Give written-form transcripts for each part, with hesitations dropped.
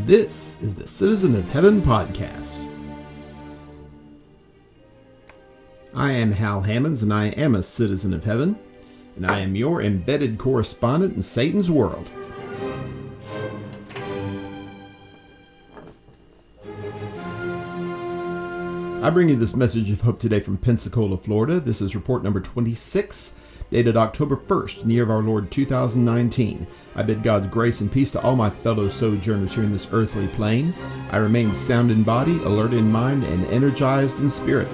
This is the Citizen of Heaven podcast. I am Hal Hammons, and I am a citizen of heaven, and I am your embedded correspondent in Satan's world. I bring you this message of hope today from Pensacola, Florida. This is report number 26, dated October 1st, in the year of our Lord 2019. I bid God's grace and peace to all my fellow sojourners here in this earthly plane. I remain sound in body, alert in mind, and energized in spirit.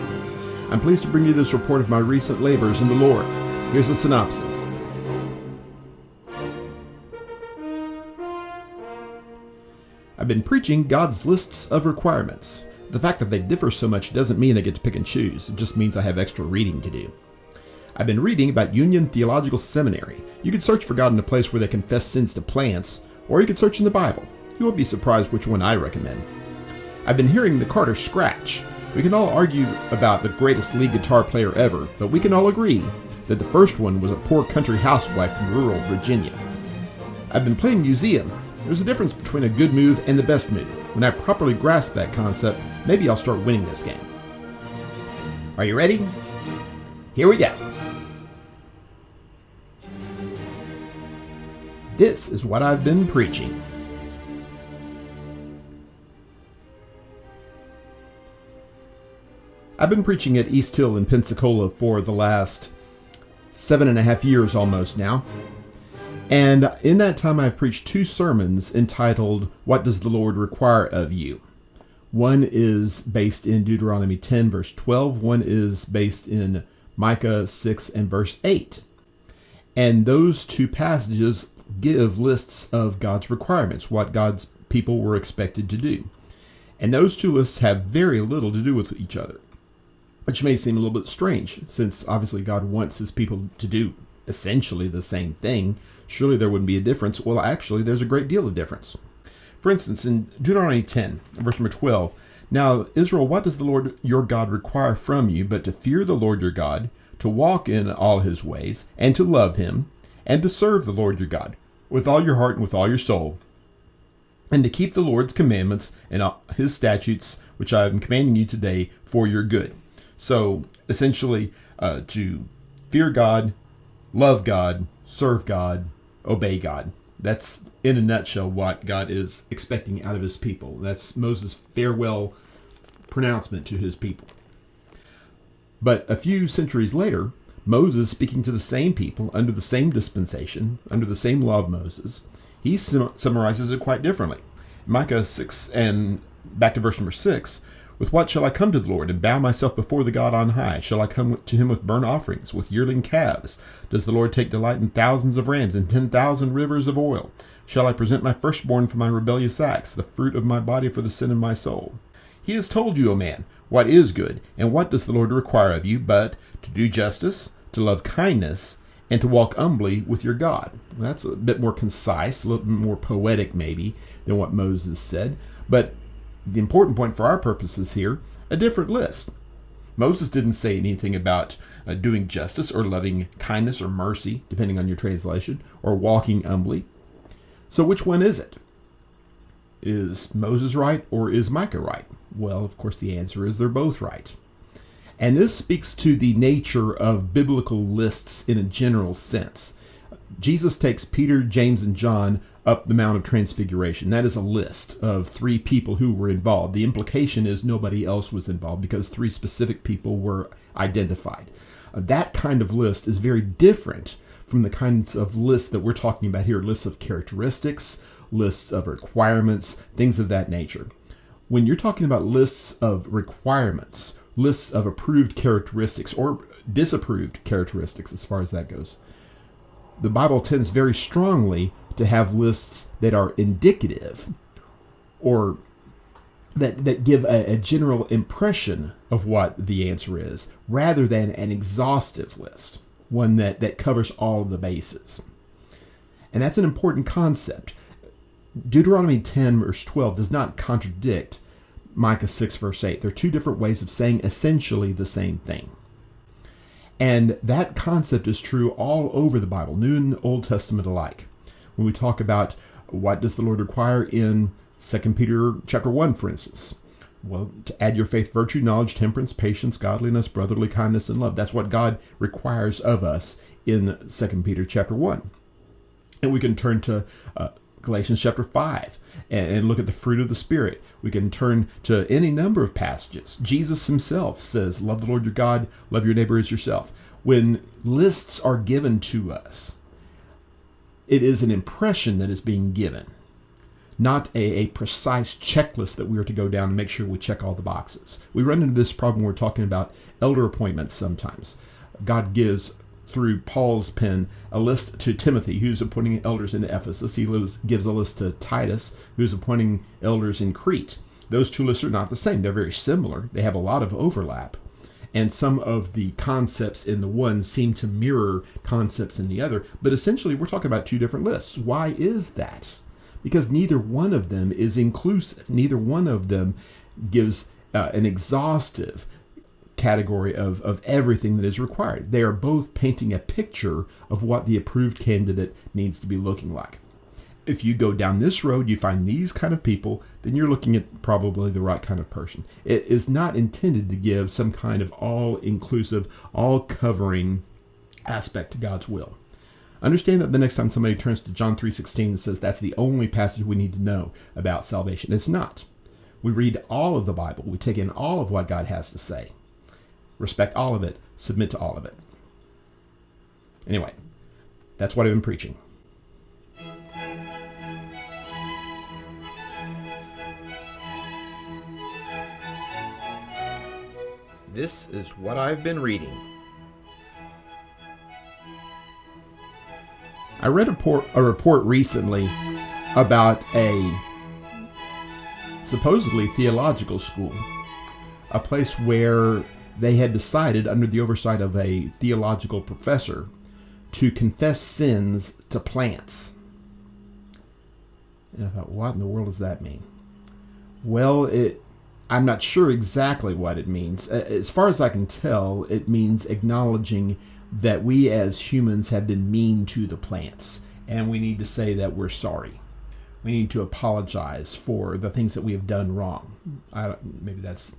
I'm pleased to bring you this report of my recent labors in the Lord. Here's a synopsis. I've been preaching God's lists of requirements. The fact that they differ so much doesn't mean I get to pick and choose. It just means I have extra reading to do. I've been reading about Union Theological Seminary. You could search for God in a place where they confess sins to plants, or you could search in the Bible. You won't be surprised which one I recommend. I've been hearing the Carter scratch. We can all argue about the greatest lead guitar player ever, but we can all agree that the first one was a poor country housewife from rural Virginia. I've been playing museum. There's a difference between a good move and the best move. When I properly grasp that concept, maybe I'll start winning this game. Are you ready? Here we go. This is what I've been preaching. I've been preaching at East Hill in Pensacola for the last 7.5 years almost now. And in that time I've preached 2 sermons entitled, What Does the Lord Require of You? One is based in Deuteronomy 10 verse 12. One is based in Micah 6 and verse 8. And those 2 passages give lists of God's requirements, what God's people were expected to do. And those 2 lists have very little to do with each other, which may seem a little bit strange, since obviously God wants his people to do essentially the same thing. Surely there wouldn't be a difference. Well, actually, there's a great deal of difference. For instance, in Deuteronomy 10, verse number 12, Now, Israel, what does the Lord your God require from you but to fear the Lord your God, to walk in all his ways, and to love him, and to serve the Lord your God with all your heart and with all your soul, and to keep the Lord's commandments and his statutes, which I am commanding you today for your good. So, essentially, to fear God, love God, serve God, obey God. That's, in a nutshell, what God is expecting out of his people. That's Moses' farewell pronouncement to his people. But a few centuries later, Moses, speaking to the same people under the same dispensation, under the same law of Moses, he summarizes it quite differently. Micah 6 and back to verse number 6, With what shall I come to the Lord and bow myself before the God on high? Shall I come to him with burnt offerings, with yearling calves? Does the Lord take delight in thousands of rams and 10,000 rivers of oil? Shall I present my firstborn for my rebellious acts, the fruit of my body for the sin of my soul? He has told you, O man, what is good, and what does the Lord require of you, but to do justice, to love kindness, and to walk humbly with your God. Well, that's a bit more concise, a little bit more poetic maybe than what Moses said, but the important point for our purposes here, a different list. Moses didn't say anything about doing justice or loving kindness or mercy, depending on your translation, or walking humbly. So which one is it? Is Moses right or is Micah right? Well, of course, the answer is they're both right. And this speaks to the nature of biblical lists in a general sense. Jesus takes Peter, James, and John up the Mount of Transfiguration. That is a list of 3 people who were involved. The implication is nobody else was involved because 3 specific people were identified. That kind of list is very different from the kinds of lists that we're talking about here, lists of characteristics, lists of requirements, things of that nature. When you're talking about lists of requirements, lists of approved characteristics or disapproved characteristics as far as that goes, the Bible tends very strongly to have lists that are indicative or that give a general impression of what the answer is, rather than an exhaustive list, one that covers all of the bases. And that's an important concept. Deuteronomy 10 verse 12 does not contradict Micah 6 verse 8. They're 2 different ways of saying essentially the same thing. And that concept is true all over the Bible, New and Old Testament alike. When we talk about what does the Lord require in 2 Peter chapter 1, for instance. Well, to add your faith, virtue, knowledge, temperance, patience, godliness, brotherly kindness, and love. That's what God requires of us in 2 Peter chapter 1. And we can turn to Galatians chapter 5 and look at the fruit of the Spirit. We can turn to any number of passages. Jesus himself says, love the Lord your God, love your neighbor as yourself. When lists are given to us, it is an impression that is being given, not a precise checklist that we are to go down and make sure we check all the boxes. We run into this problem when we're talking about elder appointments sometimes. God gives, through Paul's pen, a list to Timothy, who's appointing elders in Ephesus. He gives a list to Titus, who's appointing elders in Crete. Those two lists are not the same. They're very similar. They have a lot of overlap. And some of the concepts in the one seem to mirror concepts in the other. But essentially, we're talking about two different lists. Why is that? Because neither one of them is inclusive. Neither one of them gives an exhaustive category of everything that is required. They are both painting a picture of what the approved candidate needs to be looking like. If you go down this road, you find these kind of people, then you're looking at probably the right kind of person. It is not intended to give some kind of all-inclusive, all-covering aspect to God's will. Understand that the next time somebody turns to John 3:16 and says that's the only passage we need to know about salvation. It's not. We read all of the Bible. We take in all of what God has to say. Respect all of it. Submit to all of it. Anyway, that's what I've been preaching. This is what I've been reading. I read a report recently about a supposedly theological school, a place where they had decided, under the oversight of a theological professor, to confess sins to plants. And I thought, what in the world does that mean? Well, I'm not sure exactly what it means. As far as I can tell, it means acknowledging that we as humans have been mean to the plants, and we need to say that we're sorry. We need to apologize for the things that we have done wrong. Maybe that's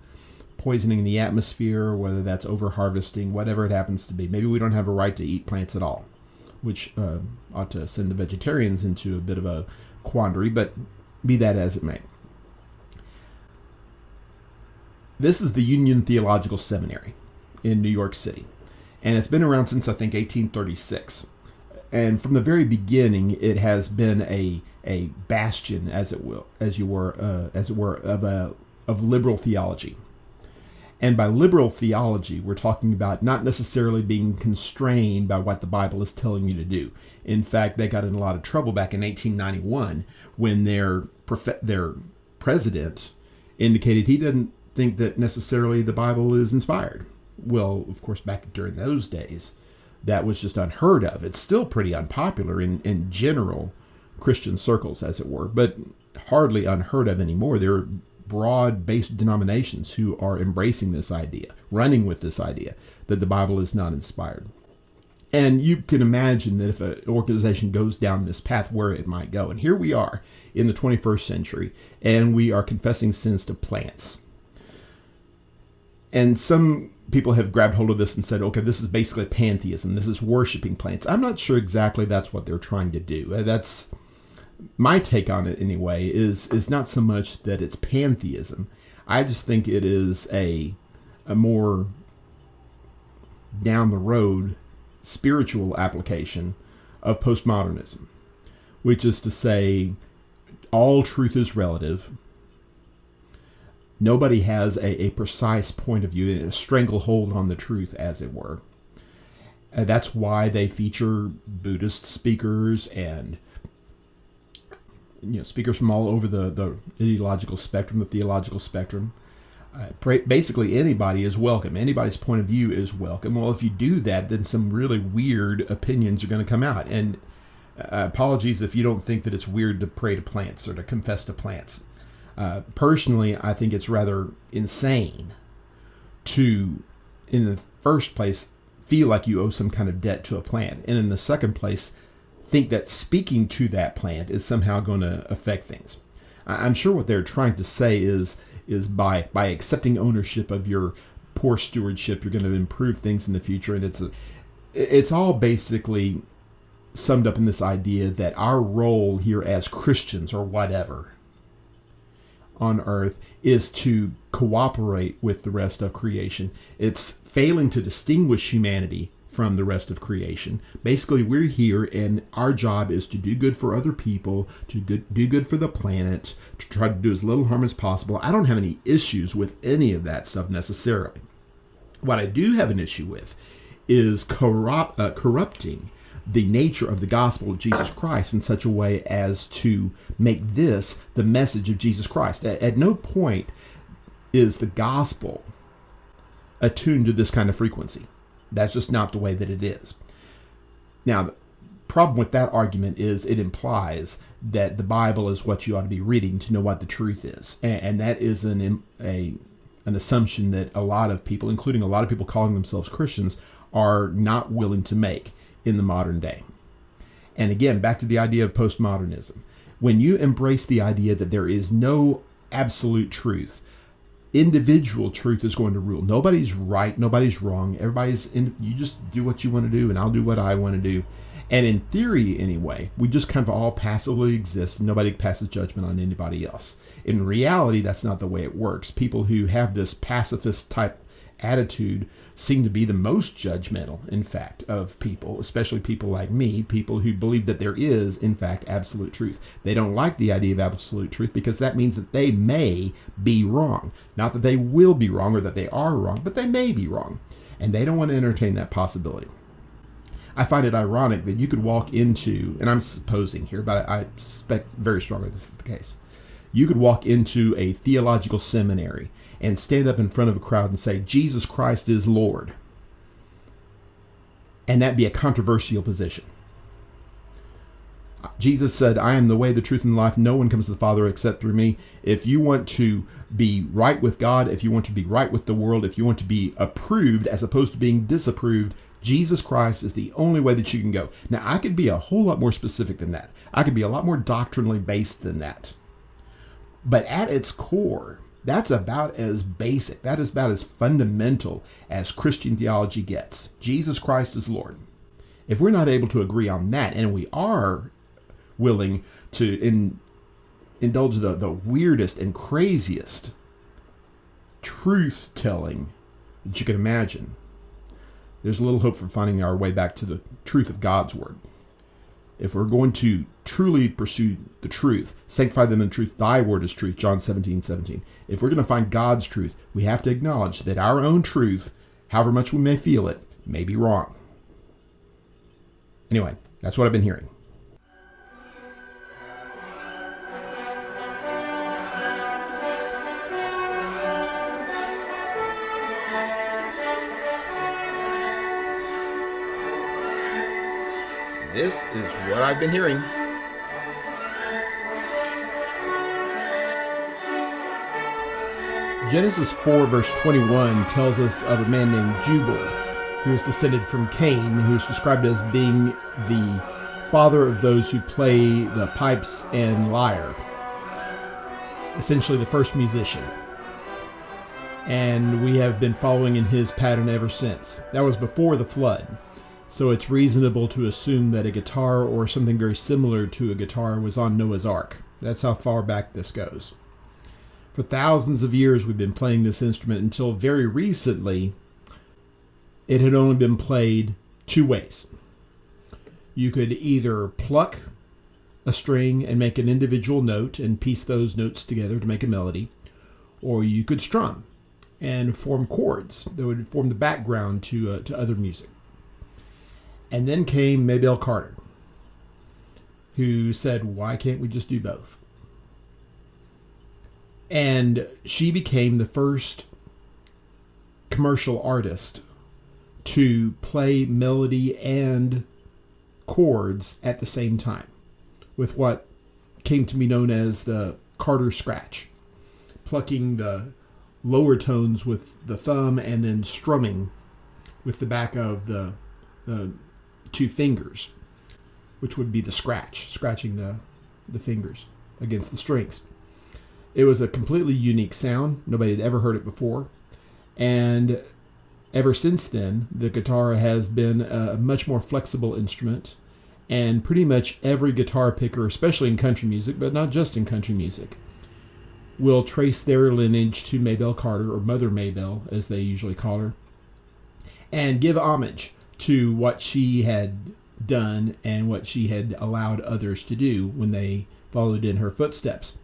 poisoning the atmosphere, whether that's over-harvesting, whatever it happens to be. Maybe we don't have a right to eat plants at all, which ought to send the vegetarians into a bit of a quandary, but be that as it may. This is the Union Theological Seminary in New York City, and it's been around since, I think, 1836. And from the very beginning, it has been a bastion, as it were, of liberal theology. And by liberal theology, we're talking about not necessarily being constrained by what the Bible is telling you to do. In fact, they got in a lot of trouble back in 1891 when their president indicated he didn't think that necessarily the Bible is inspired. Well, of course, back during those days, that was just unheard of. It's still pretty unpopular in general Christian circles, as it were, but hardly unheard of anymore. There are broad-based denominations who are embracing this idea, running with this idea that the Bible is not inspired. And you can imagine that if an organization goes down this path, where it might go. And here we are in the 21st century, and we are confessing sins to plants. And some people have grabbed hold of this and said, okay, this is basically pantheism. This is worshiping plants. I'm not sure exactly that's what they're trying to do. That's my take on it anyway, is not so much that it's pantheism. I just think it is a more down the road spiritual application of postmodernism, which is to say all truth is relative. Nobody has a precise point of view, a stranglehold on the truth, as it were. That's why they feature Buddhist speakers and speakers from all over the ideological spectrum, the theological spectrum. Basically, anybody is welcome. Anybody's point of view is welcome. Well, if you do that, then some really weird opinions are going to come out. And apologies if you don't think that it's weird to pray to plants or to confess to plants. Personally, I think it's rather insane to, in the first place, feel like you owe some kind of debt to a plant. And in the second place, think that speaking to that plant is somehow going to affect things. I'm sure what they're trying to say is by accepting ownership of your poor stewardship, you're going to improve things in the future. And it's all basically summed up in this idea that our role here as Christians or whatever on earth is to cooperate with the rest of creation. It's failing to distinguish humanity from the rest of creation. Basically, we're here and our job is to do good for other people, to do good for the planet, to try to do as little harm as possible. I don't have any issues with any of that stuff necessarily. What I do have an issue with is corrupting the nature of the gospel of Jesus Christ in such a way as to make this the message of Jesus Christ. At no point is the gospel attuned to this kind of frequency. That's just not the way that it is. Now, the problem with that argument is it implies that the Bible is what you ought to be reading to know what the truth is. And that is an assumption that a lot of people, including a lot of people calling themselves Christians, are not willing to make in the modern day. And again, back to the idea of postmodernism. When you embrace the idea that there is no absolute truth, individual truth is going to rule. Nobody's right, nobody's wrong. You just do what you want to do, and I'll do what I want to do. And in theory, anyway, we just kind of all passively exist. Nobody passes judgment on anybody else. In reality, that's not the way it works. People who have this pacifist type attitude seem to be the most judgmental, in fact, of people, especially people like me, people who believe that there is, in fact, absolute truth. They don't like the idea of absolute truth because that means that they may be wrong. Not that they will be wrong or that they are wrong, but they may be wrong. And they don't want to entertain that possibility. I find it ironic that you could walk into, and I'm supposing here, but I suspect very strongly this is the case. You could walk into a theological seminary and stand up in front of a crowd and say, Jesus Christ is Lord. And that be a controversial position. Jesus said, I am the way, the truth, and the life. No one comes to the Father except through me. If you want to be right with God, if you want to be right with the world, if you want to be approved as opposed to being disapproved, Jesus Christ is the only way that you can go. Now, I could be a whole lot more specific than that. I could be a lot more doctrinally based than that. But at its core, that's about as basic, that is about as fundamental as Christian theology gets. Jesus Christ is Lord. If we're not able to agree on that, and we are willing to indulge the weirdest and craziest truth-telling that you can imagine, there's a little hope for finding our way back to the truth of God's Word. If we're going to truly pursue the truth, sanctify them in truth, thy word is truth, John 17:17. If we're going to find God's truth, we have to acknowledge that our own truth, however much we may feel it, may be wrong. Anyway, that's what I've been hearing. This is what I've been hearing. Genesis 4 verse 21 tells us of a man named Jubal, who was descended from Cain, who is described as being the father of those who play the pipes and lyre. Essentially the first musician. And we have been following in his pattern ever since. That was before the flood. So it's reasonable to assume that a guitar or something very similar to a guitar was on Noah's Ark. That's how far back this goes. For thousands of years we've been playing this instrument until very recently it had only been played two ways. You could either pluck a string and make an individual note and piece those notes together to make a melody, or you could strum and form chords that would form the background to other music. And then came Mabel Carter, who said, why can't we just do both? And she became the first commercial artist to play melody and chords at the same time, with what came to be known as the Carter scratch, plucking the lower tones with the thumb and then strumming with the back of the two fingers, which would be the scratch, scratching the fingers against the strings. It was a completely unique sound. Nobody had ever heard it before. And ever since then, the guitar has been a much more flexible instrument. And pretty much every guitar picker, especially in country music, but not just in country music, will trace their lineage to Maybelle Carter, or Mother Maybelle, as they usually call her, and give homage to what she had done and what she had allowed others to do when they followed in her footsteps.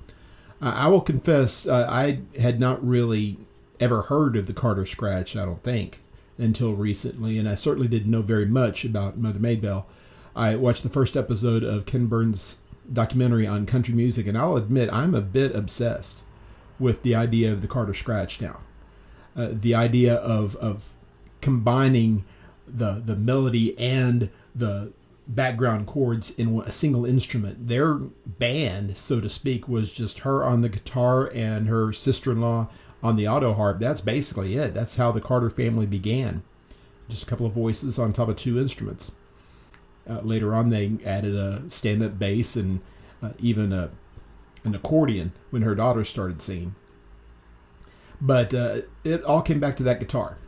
I will confess, I had not really ever heard of the Carter Scratch, I don't think, until recently, and I certainly didn't know very much about Mother Maybelle. I watched the first episode of Ken Burns' documentary on country music, and I'll admit I'm a bit obsessed with the idea of the Carter Scratch now. The idea of combining the melody and the background chords in a single instrument. Their band, so to speak, was just her on the guitar and her sister-in-law on the auto harp. That's basically it. That's how the Carter family began. Just a couple of voices on top of two instruments. Later on, they added a stand-up bass and even an accordion when her daughter started singing. But it all came back to that guitar.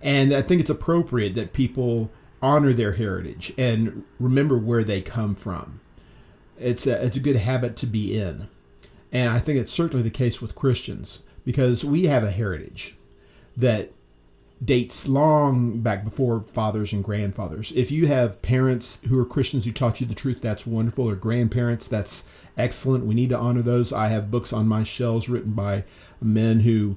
And I think it's appropriate that people honor their heritage and remember where they come from. It's a good habit to be in. And I think it's certainly the case with Christians, because we have a heritage that dates long back before fathers and grandfathers. If you have parents who are Christians who taught you the truth, that's wonderful. Or grandparents, that's excellent. We need to honor those. I have books on my shelves written by men who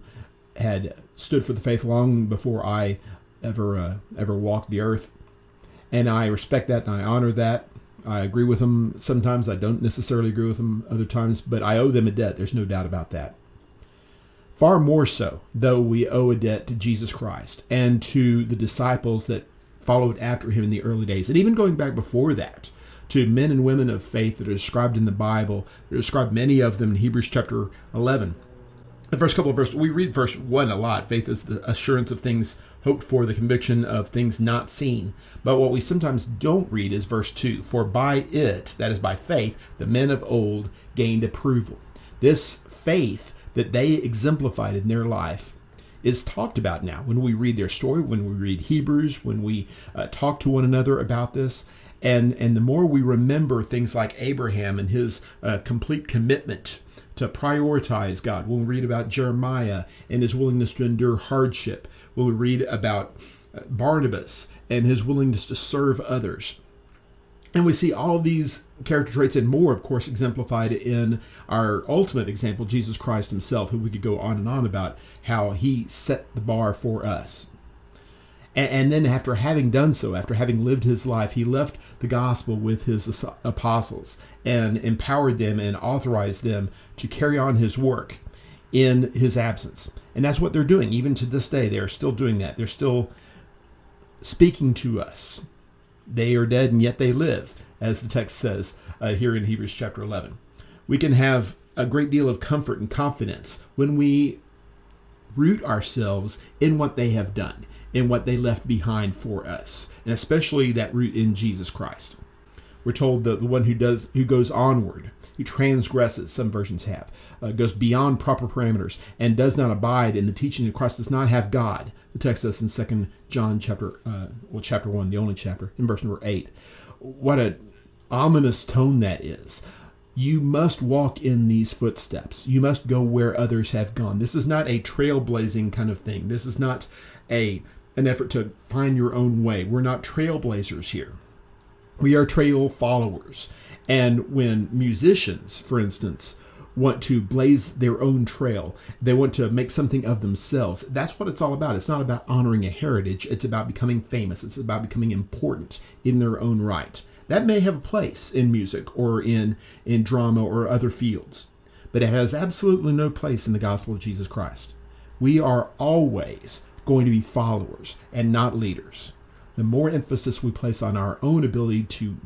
had stood for the faith long before I ever walked the earth. And I respect that and I honor that. I agree with them sometimes. I don't necessarily agree with them other times, but I owe them a debt. There's no doubt about that. Far more so, though, we owe a debt to Jesus Christ and to the disciples that followed after him in the early days. And even going back before that, to men and women of faith that are described in the Bible. There are described many of them in Hebrews chapter 11. The first couple of verses, we read verse 1 a lot. Faith is the assurance of things hoped for, the conviction of things not seen. But what we sometimes don't read is verse 2. For by it, that is by faith, the men of old gained approval. This faith that they exemplified in their life is talked about now when we read their story, when we read Hebrews, when we talk to one another about this. And the more we remember things like Abraham and his complete commitment to prioritize God, when we read about Jeremiah and his willingness to endure hardship, when we read about Barnabas and his willingness to serve others. And we see all of these character traits and more, of course, exemplified in our ultimate example, Jesus Christ himself, who we could go on and on about how he set the bar for us. And then after having done so, after having lived his life, he left the gospel with his apostles and empowered them and authorized them to carry on his work in his absence. And that's what they're doing. Even to this day, they are still doing that. They're still speaking to us. They are dead and yet they live, as the text says here in Hebrews chapter 11. We can have a great deal of comfort and confidence when we root ourselves in what they have done, in what they left behind for us, and especially that root in Jesus Christ. We're told that the one who goes onward, who transgresses, some versions have, goes beyond proper parameters and does not abide in the teaching of Christ, does not have God. The text says in 2 John chapter 1, the only chapter, in verse number 8. What an ominous tone that is. You must walk in these footsteps. You must go where others have gone. This is not a trailblazing kind of thing. This is not an effort to find your own way. We're not trailblazers here. We are trail followers. And when musicians, for instance, want to blaze their own trail, they want to make something of themselves, that's what it's all about. It's not about honoring a heritage. It's about becoming famous. It's about becoming important in their own right. That may have a place in music or in drama or other fields, but it has absolutely no place in the gospel of Jesus Christ. We are always going to be followers and not leaders. The more emphasis we place on our own ability to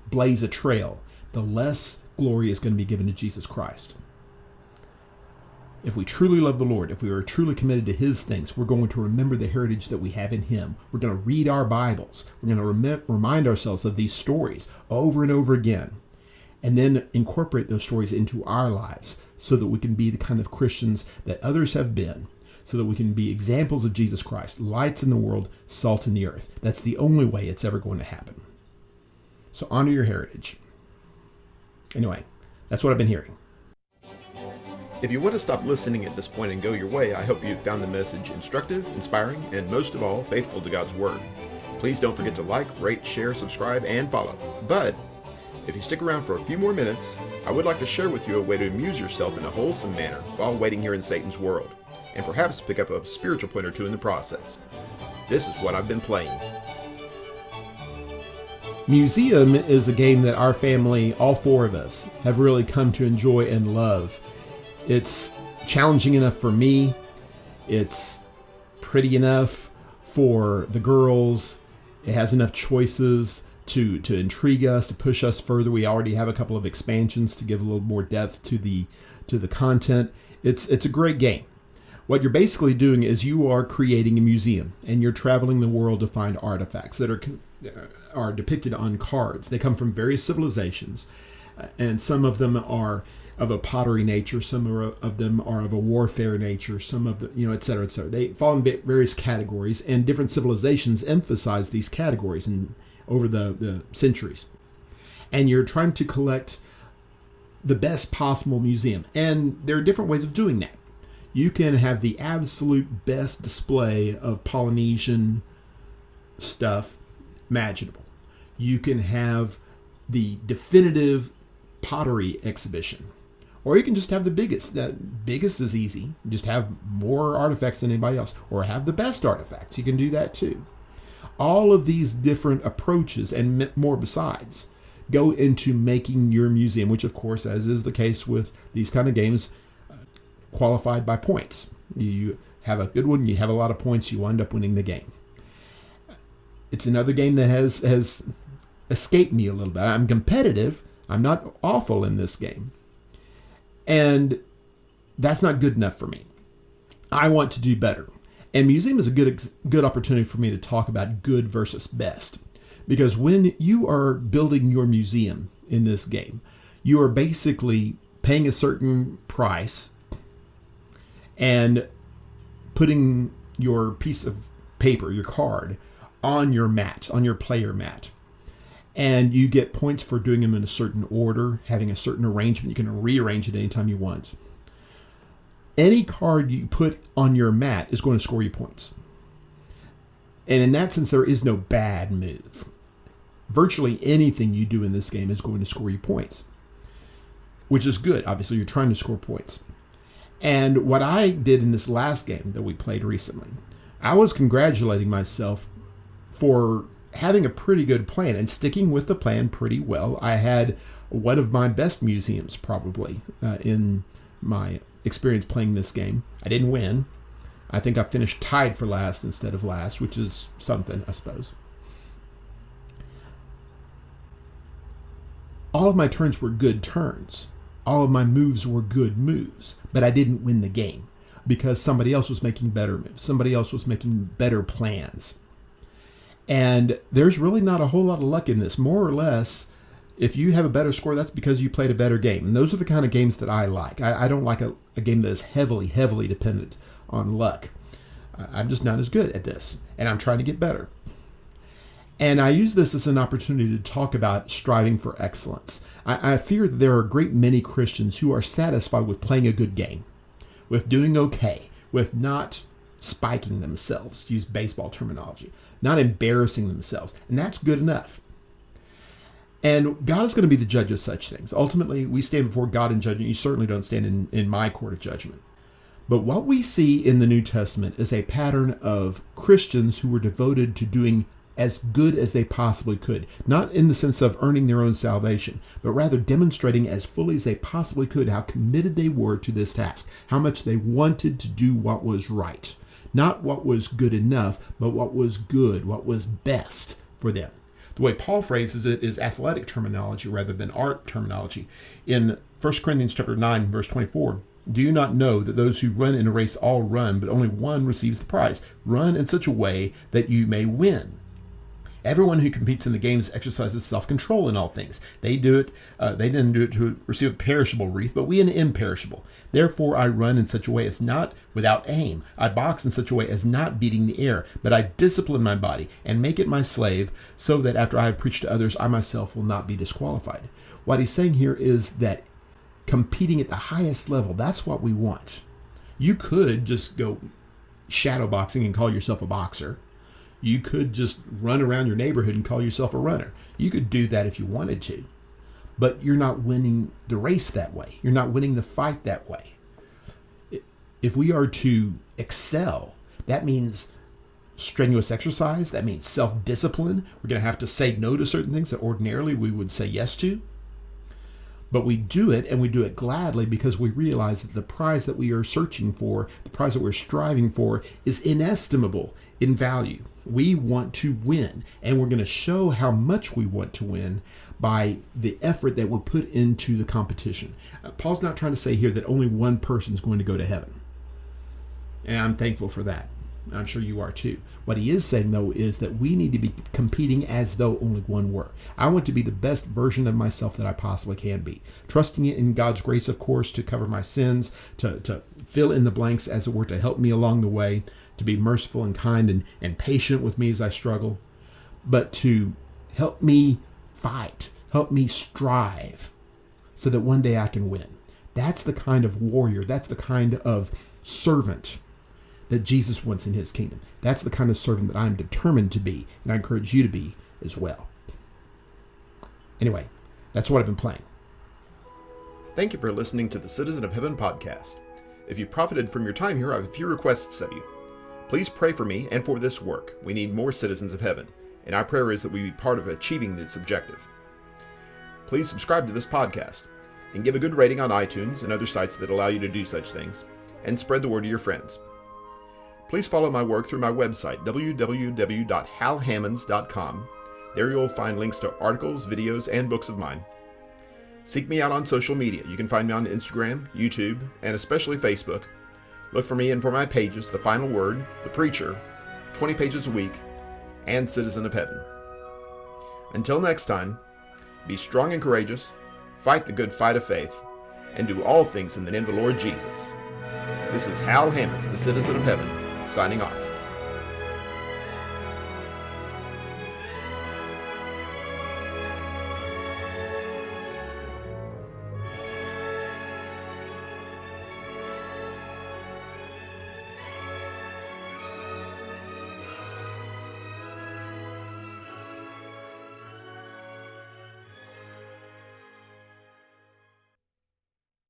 blaze a trail, the less glory is going to be given to Jesus Christ. If we truly love the Lord, if we are truly committed to his things, we're going to remember the heritage that we have in him. We're going to read our Bibles. We're going to remind ourselves of these stories over and over again. and then incorporate those stories into our lives so that we can be the kind of Christians that others have been, so that we can be examples of Jesus Christ, lights in the world, salt in the earth. That's the only way it's ever going to happen. So honor your heritage. Anyway, that's what I've been hearing. If you want to stop listening at this point and go your way, I hope you found the message instructive, inspiring, and most of all, faithful to God's Word. Please don't forget to like, rate, share, subscribe, and follow. But if you stick around for a few more minutes, I would like to share with you a way to amuse yourself in a wholesome manner while waiting here in Satan's world, and perhaps pick up a spiritual point or two in the process. This is what I've been playing. Museum is a game that our family, all four of us, have really come to enjoy and love. It's challenging enough for me. It's pretty enough for the girls. It has enough choices to intrigue us, to push us further. We already have a couple of expansions to give a little more depth to the content. It's a great game. What you're basically doing is you are creating a museum, and you're traveling the world to find artifacts that are depicted on cards. They come from various civilizations, and some of them are of a pottery nature, some of them are of a warfare nature, some of the, et cetera, et cetera. They fall in various categories, and different civilizations emphasize these categories over the centuries. And you're trying to collect the best possible museum. And there are different ways of doing that. You can have the absolute best display of Polynesian stuff imaginable. You can have the definitive pottery exhibition. Or you can just have the biggest. The biggest is easy. Just have more artifacts than anybody else. Or have the best artifacts. You can do that too. All of these different approaches and more besides go into making your museum, which of course, as is the case with these kind of games, qualified by points. You have a good one, you have a lot of points, you wind up winning the game. It's another game that has escaped me a little bit. I'm competitive. I'm not awful in this game. And that's not good enough for me. I want to do better. And museum is a good opportunity for me to talk about good versus best. Because when you are building your museum in this game, you are basically paying a certain price and putting your piece of paper, your card, on your mat, on your player mat. And you get points for doing them in a certain order, having a certain arrangement. You can rearrange it anytime you want. Any card you put on your mat is going to score you points. And in that sense, there is no bad move. Virtually anything you do in this game is going to score you points, which is good. Obviously, you're trying to score points. And what I did in this last game that we played recently, I was congratulating myself for having a pretty good plan and sticking with the plan pretty well. I had one of my best museums probably in my experience playing this game. I didn't win. I think I finished tied for last instead of last, which is something, I suppose. All of my turns were good turns. All of my moves were good moves, but I didn't win the game because somebody else was making better moves. Somebody else was making better plans. And there's really not a whole lot of luck in this. More or less, if you have a better score, that's because you played a better game. And those are the kind of games that I like. I don't like a game that is heavily dependent on luck. I'm just not as good at this, and I'm trying to get better. And I use this as an opportunity to talk about striving for excellence. I fear that there are a great many Christians who are satisfied with playing a good game, with doing okay, with not spiking themselves, to use baseball terminology, not embarrassing themselves. And that's good enough. And God is going to be the judge of such things. Ultimately, we stand before God in judgment. You certainly don't stand in my court of judgment. But what we see in the New Testament is a pattern of Christians who were devoted to doing as good as they possibly could. Not in the sense of earning their own salvation, but rather demonstrating as fully as they possibly could how committed they were to this task, how much they wanted to do what was right. Not what was good enough, but what was good, what was best for them. The way Paul phrases it is athletic terminology rather than art terminology. In 1 Corinthians chapter 9, verse 24, do you not know that those who run in a race all run, but only one receives the prize? Run in such a way that you may win. Everyone who competes in the games exercises self-control in all things. They do it. They didn't do it to receive a perishable wreath, but we an imperishable. Therefore, I run in such a way as not without aim. I box in such a way as not beating the air, but I discipline my body and make it my slave, so that after I have preached to others, I myself will not be disqualified. What he's saying here is that competing at the highest level, that's what we want. You could just go shadow boxing and call yourself a boxer. You could just run around your neighborhood and call yourself a runner. You could do that if you wanted to, but you're not winning the race that way. You're not winning the fight that way. If we are to excel, that means strenuous exercise. That means self-discipline. We're going to have to say no to certain things that ordinarily we would say yes to. But we do it, and we do it gladly, because we realize that the prize that we are searching for, the prize that we're striving for, is inestimable in value. We want to win, and we're going to show how much we want to win by the effort that we put into the competition. Paul's not trying to say here that only one person is going to go to heaven. And I'm thankful for that. I'm sure you are too. What he is saying, though, is that we need to be competing as though only one were. I want to be the best version of myself that I possibly can be. Trusting in God's grace, of course, to cover my sins, to fill in the blanks, as it were, to help me along the way, to be merciful and kind and patient with me as I struggle, but to help me fight, help me strive, so that one day I can win. That's the kind of warrior, that's the kind of servant that Jesus wants in his kingdom. That's the kind of servant that I'm determined to be, and I encourage you to be as well. Anyway, that's what I've been playing. Thank you for listening to the Citizen of Heaven podcast. If you profited from your time here, I have a few requests of you. Please pray for me and for this work. We need more citizens of heaven, and our prayer is that we be part of achieving this objective. Please subscribe to this podcast, and give a good rating on iTunes and other sites that allow you to do such things, and spread the word to your friends. Please follow my work through my website, www.halhammons.com. There you'll find links to articles, videos, and books of mine. Seek me out on social media. You can find me on Instagram, YouTube, and especially Facebook. Look for me and for my pages, The Final Word, The Preacher, 20 Pages a Week, and Citizen of Heaven. Until next time, be strong and courageous, fight the good fight of faith, and do all things in the name of the Lord Jesus. This is Hal Hammons, the Citizen of Heaven, signing off.